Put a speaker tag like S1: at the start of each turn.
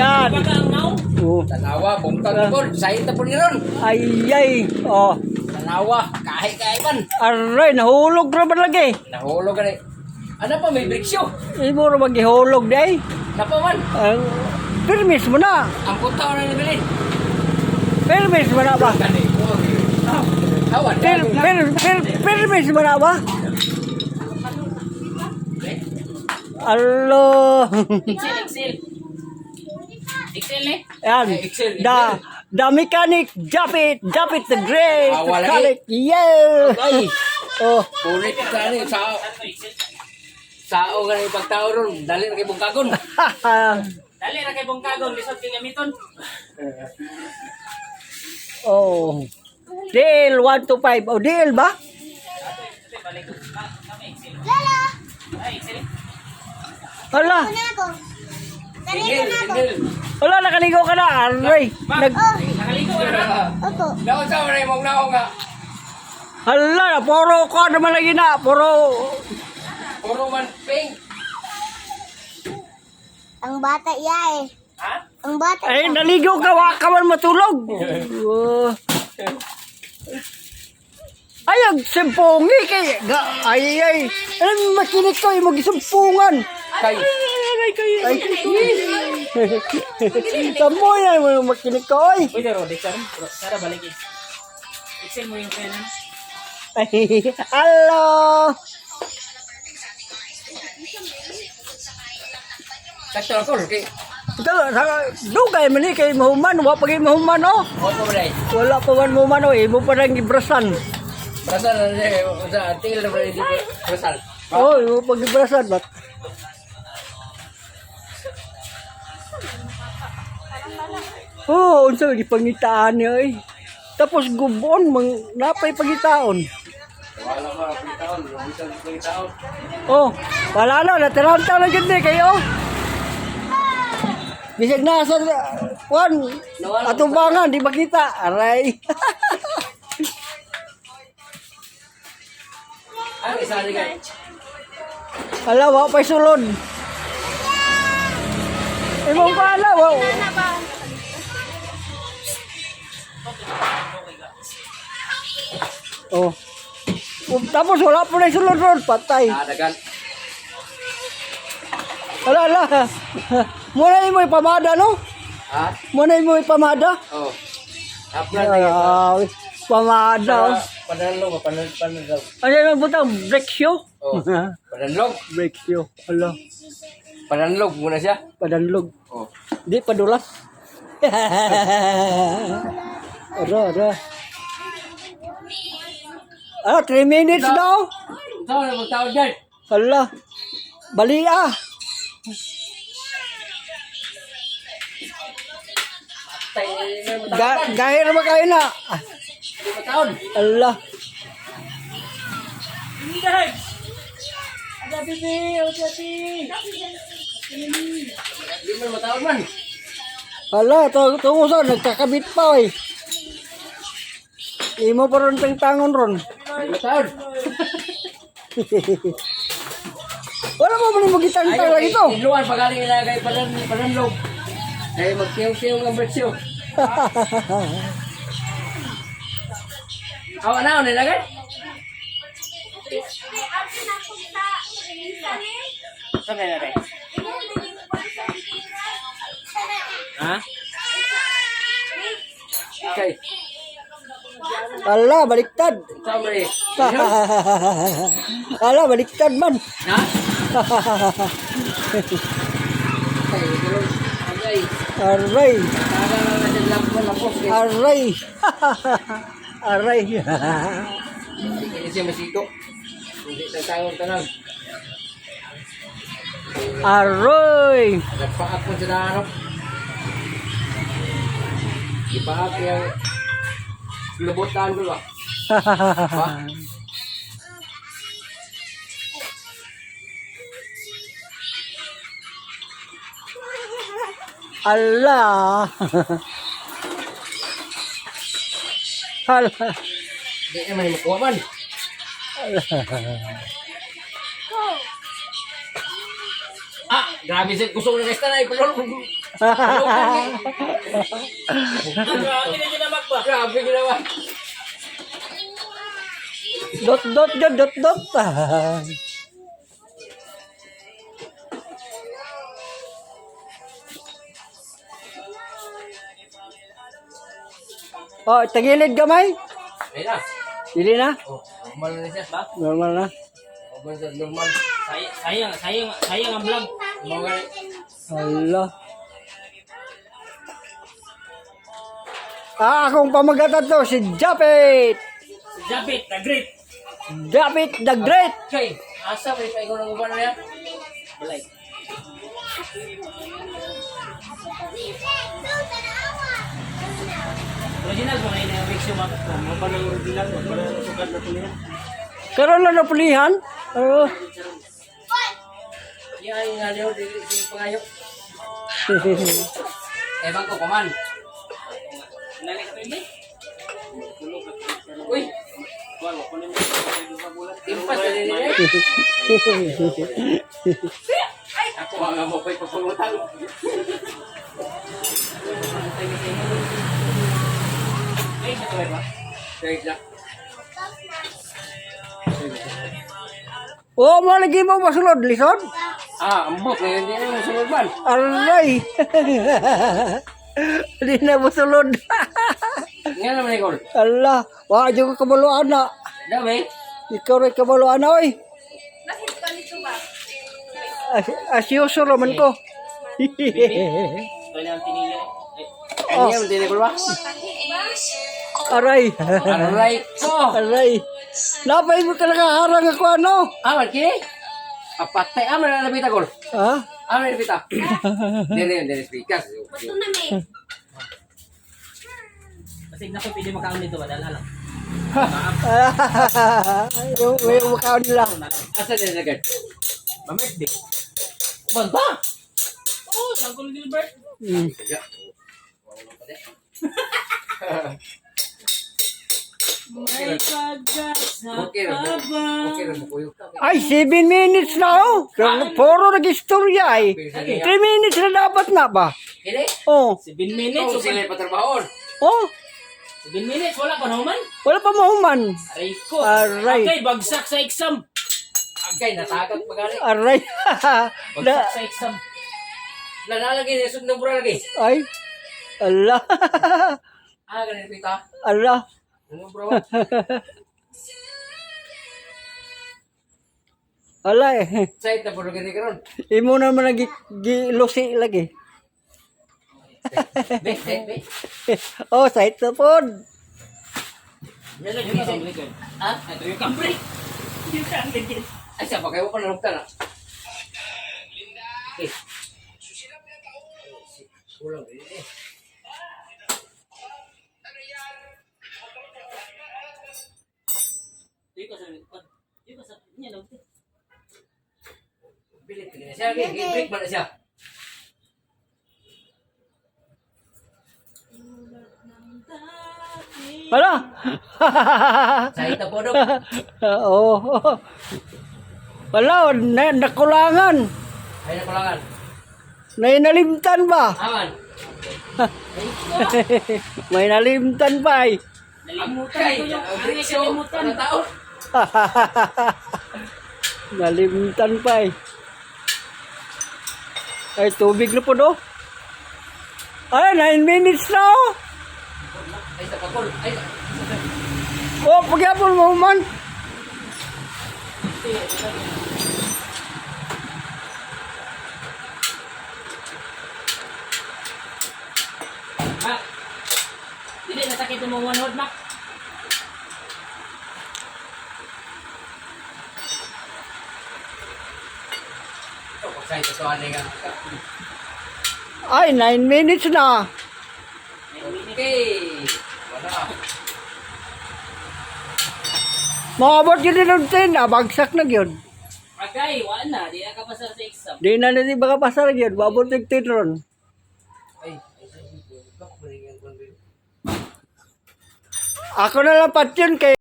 S1: Yan. Oh.
S2: Tanawa, bungkag po. Sa'yo na po niron.
S1: Ay. Oh.
S2: Tanawa, kahay man.
S1: Aray, nahulog na ba lagi?
S2: Nahulog ka rin. Ano pa, may briksyo.
S1: Ibo na maghihulog day.
S2: Napa man.
S1: Permis mo na.
S2: Ang punta ko na nabilin.
S1: Permis mo na ba?
S2: Hawan.
S1: Permis mo na ba? Alo.
S2: Excel eh.
S1: Yan.
S2: Excel.
S1: The mechanic, drop it the great
S2: Wala
S1: mechanic. Yeah.
S2: Ay.
S1: Oh.
S2: Pulit ka rin. Sao ka rin pagtao ron. Dali na kay bungkagon. Dali na kay bungkagon. Lisod kay gamiton.
S1: Oh. Deal 1 to 5. Oh, deal ba?
S3: Lala!
S1: Hala.
S2: Tingil, tingil.
S1: Wala, nakaligo ka na. Aray.
S2: Nakaligo ka na.
S3: Opo.
S2: Naon sa oray mong naong nga.
S1: Hala, puro ko naman lagi na.
S2: Puro man pink.
S3: Ang bata iya eh.
S2: Ha?
S3: Ang bata
S1: Ay,
S3: iya.
S1: naligo ka. Waka ka man matulog. Ay, ang sempongi kay. Ay. Ano makinig ko, yung mag-isumpungan.
S2: Kay.
S1: Ay, tamo yan mo makinig ko, ay.
S2: Uy, daro, Dexter. Sara balik eh. Excel mo yung pena.
S1: Ay, hello.
S2: Sakto ako, okay.
S1: Dugay man ni kay mahuman, wa pagi mahuman oh.
S2: Opo ba rin?
S1: Wala pa man mahuman oh, imo pa nang ibrasan.
S2: Brasal na rin. Sa tingil na ba rin dito? Brasal.
S1: Oh, imo pag ibrasan bat. Oh, unsa di pangitaan niya eh. Tapos gubon mang napay pagitaon.
S2: Wala ba, pagkitaon. Isang pagkitaon.
S1: Oh, wala na nataranta lang gid kayo. Bisag na sa kuan atubangan di makita. Aray.
S2: Ano, isa rin ka?
S1: Ala wa pay sulod. Imong ko ala wa. Oh. Tapos wala po na sulod ron, patay.
S2: Dagan.
S1: Ala. Muna mo ipamada no?
S2: Ha?
S1: Muna mo ipamada?
S2: Oo. Aplan na yun.
S1: Ay, pamada. Oh.
S2: Pananlog, pananlog.
S1: Ano yung butang brake shoe?
S2: Oo. Pananlog.
S1: Brake shoe. Ala,
S2: Pananlog muna siya.
S1: padanlog.
S2: Oo.
S1: Di padulas. Ara. 3 minutes daw.
S2: Saan na magtawag dyan?
S1: Ala. Bali ah. Gahir ba kayo na?
S2: Hindi matawag.
S1: Ala.
S2: Hindi man matawag man.
S1: Ala, tungusan, nagkakabit pa eh. Imo pa ron tangon ron.
S2: Hindi matawag.
S1: Wala mo ba magitang tang lagi to?
S2: Iluan pagaling ilagay pananlog. Dahil magsiyaw-siyaw ng bersiyo. Awa na, ano nilagay? Saan nilagay? Ha? Okay.
S1: Ala, baliktad.
S2: Saan mo rin?
S1: Ala, baliktad man.
S2: Ha? Okay, tulog. Okay.
S1: Aray.
S2: Taga na natin lang po na post.
S1: Aray. Aray.
S2: Hindi siya masiko. Hindi sa tawag tanong.
S1: Aray.
S2: Nagpaak mo sa naanok. Ipaak yung lubutan ko ba? Ha?
S1: Ala. Ala.
S2: Hindi naman yung makuha man. Ah, Grabe siya, kusog na kasta na, ipalol. Grabe na ginamak ba? Grabe ginamak.
S1: Dot, dot, dot, dot, dot. Oh, tagilid gamay.
S2: Ayun na.
S1: Dili na.
S2: Oh, normal na siya, ba?
S1: Normal na.
S2: Normal na, normal. Sayang ang vlog. Mga
S1: Allah. Akong pamagatan to, si Japit.
S2: Japit, the great.
S1: Japit the Great.
S2: Okay, asa may paingon ng uban na yan? Balay. Original mo na yun yung mix yung mga mo pa ng original mo para sukat na tuloy.
S1: Karon lang na pulihan. Oh.
S2: Yan ay nga liyo, di pangayo. Ebang ko, kuman. Nalik ko hindi? Uy! Impas na din eh. Ako nga mo pa'y papulutan. Ay, sa tuloy ba? Tuloy lang.
S1: Oh, mo lagi mo masulod lisod.
S2: Ah, ambot na yun din yung sunod man.
S1: Aray. Di na masulod.
S2: Nga naman Nicole.
S1: Allah, wa jud ka kabaloan na.
S2: Dami.
S1: Ikaw rin kabaloan na oy. Asyoso raman ko.
S2: Ito na ang tinili.
S1: Oh.
S2: Ano yung Nicole ba?
S1: Aray.
S2: Aray ko.
S1: Aray. Napay mo ka nakaharang ako ano?
S2: Aman kini? Apatay aman na nabita ko.
S1: Ha?
S2: Aman na nabita. Dili speaker. Kasi na ko pili makaon dito ba dala lang.
S1: Yung mukha nila.
S2: Asa din agad? Mamit di. Banta. Oh, Uncle Gilbert.
S1: Hmm.
S2: Okay ra mo kuyo.
S1: Ay, 7 minutes na oh. Puro nag-istorya eh. 3 minutes na dapat na ba?
S2: Kini?
S1: Oh.
S2: 7 minutes so sila patrabahon.
S1: Oh.
S2: 7 minutes wala pa naman.
S1: Wala pa mahuman.
S2: Aray ko.
S1: Aray.
S2: Okay, bagsak sa exam. Okay, natagad pa gali.
S1: Aray.
S2: Bagsak sa exam. Nalalagay na sundang bura lagi.
S1: Ay. Allah.
S2: Ganun pita.
S1: Allah.
S2: Ano bro?
S1: Allah eh.
S2: Sait na puro gini karon.
S1: Imo naman gilusi lagi.
S2: Be.
S1: Oh, sait na po.
S2: Ha? Ito yung kambre. Yung kambre. Ay, siya pa kayo pa narugtan ah. Okay. Kulang din eh. Dito sa niya lang. Bilit ka na siya. I-break ba na siya?
S1: Wala.
S2: Sait na po dok.
S1: Oh. Wala, nakulangan.
S2: Ay, nakulangan.
S1: Nainalimtan ba?
S2: Aman.
S1: May nalimtan pa eh.
S2: Nalimutan ko yung nalimutan na tao.
S1: Nalimtan pa eh. Ay, tubig na po do. Ay, 9 minutes na oh.
S2: Ay, sa pakol. Ay,
S1: Oh, pagyapon mo man.
S2: Mak. Dili nasakit mo one hold, Mak. Say to ane nga.
S1: Ay, 9 minutes na.
S2: Okay. Wala.
S1: Makabot yun din 10 na, bagsak na yun.
S2: Agay, wala na. Di na ka pasar sa exam.
S1: Di na natin baka pasar yun, babot yung 10 ron.
S2: Ay,
S1: Ako na lang pat yun kay